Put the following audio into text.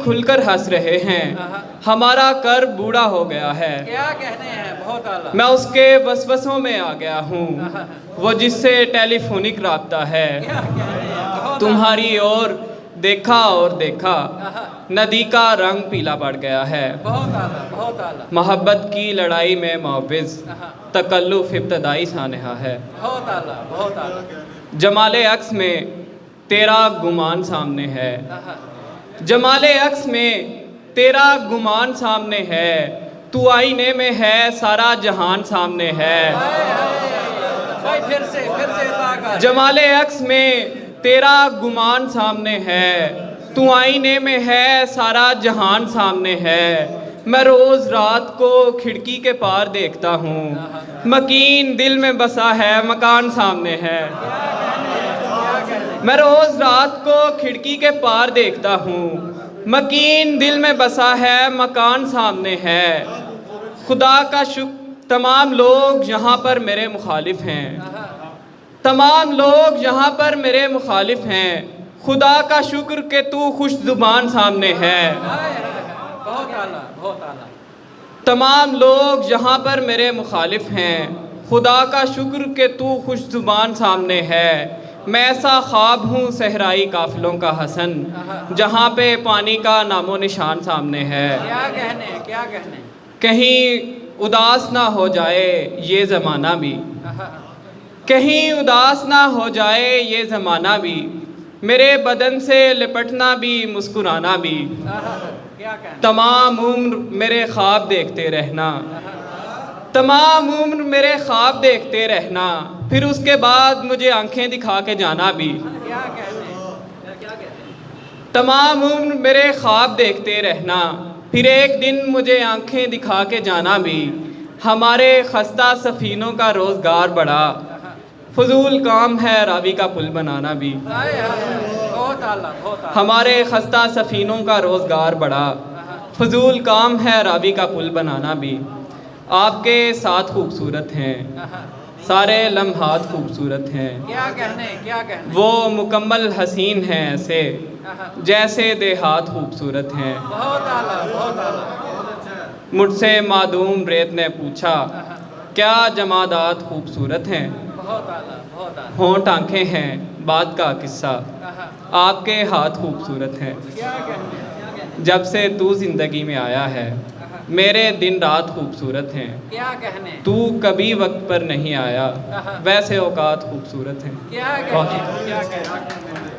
کھل کر ہنس رہے ہیں، ہمارا کر بوڑھا ہو گیا ہے۔ کیا کہنے ہیں، بہت اعلیٰ۔ میں اس کے وسوسوں میں آ گیا ہوں، وہ جس سے ٹیلی فونک رابطہ ہے۔ کیا کہنے ہیں، بہت تمہاری اور دیکھا اور دیکھا، ندی کا رنگ پیلا پڑ گیا ہے۔ بہت اعلیٰ، بہت اعلیٰ۔ محبت کی لڑائی میں معوض، تکلف ابتدائی سانحہ ہے۔ بہت اعلیٰ، بہت اعلیٰ۔ جمال عکس میں تیرا گمان سامنے ہے، جمال عکس میں تیرا گمان سامنے ہے، تو آئینے میں ہے سارا جہان سامنے ہے۔ بھائی پھر سے طاقت۔ جمال عکس میں تیرا گمان سامنے ہے، تو آئینے میں ہے سارا جہان سامنے ہے۔ میں روز رات کو کھڑکی کے پار دیکھتا ہوں، مکین دل میں بسا ہے مکان سامنے ہے۔ میں روز رات کو کھڑکی کے پار دیکھتا ہوں، مکین دل میں بسا ہے مکان سامنے ہے۔ خدا کا شکر تمام لوگ یہاں پر میرے مخالف ہیں، تمام لوگ یہاں پر میرے مخالف ہیں، خدا کا شکر کہ تو خوش زبان سامنے ہے۔ بہت اعلیٰ، بہت اعلیٰ۔ تمام لوگ یہاں پر میرے مخالف ہیں، خدا کا شکر کہ تو خوش زبان سامنے ہے۔ میں ایسا خواب ہوں صحرائی قافلوں کا حسن، جہاں پہ پانی کا نام و نشان سامنے ہے۔ کیا کہنے، کیا کہنے۔ کہیں اداس نہ ہو جائے یہ زمانہ بھی، کہیں اداس نہ ہو جائے یہ زمانہ بھی، میرے بدن سے لپٹنا بھی مسکرانا بھی، کیا کہنے۔ تمام عمر میرے خواب دیکھتے رہنا، تمام عمر میرے خواب دیکھتے رہنا، پھر اس کے بعد مجھے آنکھیں دکھا کے جانا بھی۔ کیا کہنے، کیا کہنے۔ تمام عمر میرے خواب دیکھتے رہنا، پھر ایک دن مجھے آنکھیں دکھا کے جانا بھی۔ ہمارے خستہ سفینوں کا روزگار بڑھا، فضول کام ہے راوی کا پل بنانا بھی۔ بہت اعلیٰ، بہت اعلیٰ۔ ہمارے خستہ سفینوں کا روزگار بڑھا، فضول کام ہے راوی کا پل بنانا بھی۔ آپ کے ساتھ خوبصورت ہیں، سارے لمحات خوبصورت ہیں، کیا کہنے، کیا کہنے۔ وہ مکمل حسین ہیں ایسے جیسے دیہات خوبصورت ہیں۔ بہت اعلیٰ، بہت اعلیٰ۔ مجھ سے معدوم ریت نے پوچھا، کیا جمادات خوبصورت ہیں؟ بہت اعلیٰ، بہت اعلیٰ۔ ہونٹ آنکھیں ہیں بات کا قصہ، آپ کے ہاتھ خوبصورت ہیں۔ کیا کہنے۔ جب سے تو زندگی میں آیا ہے میرے دن رات خوبصورت ہیں، کیا کہنے۔ تو کبھی وقت پر نہیں آیا ویسے اوقات خوبصورت ہیں۔ کیا کہنے، کیا کہنے۔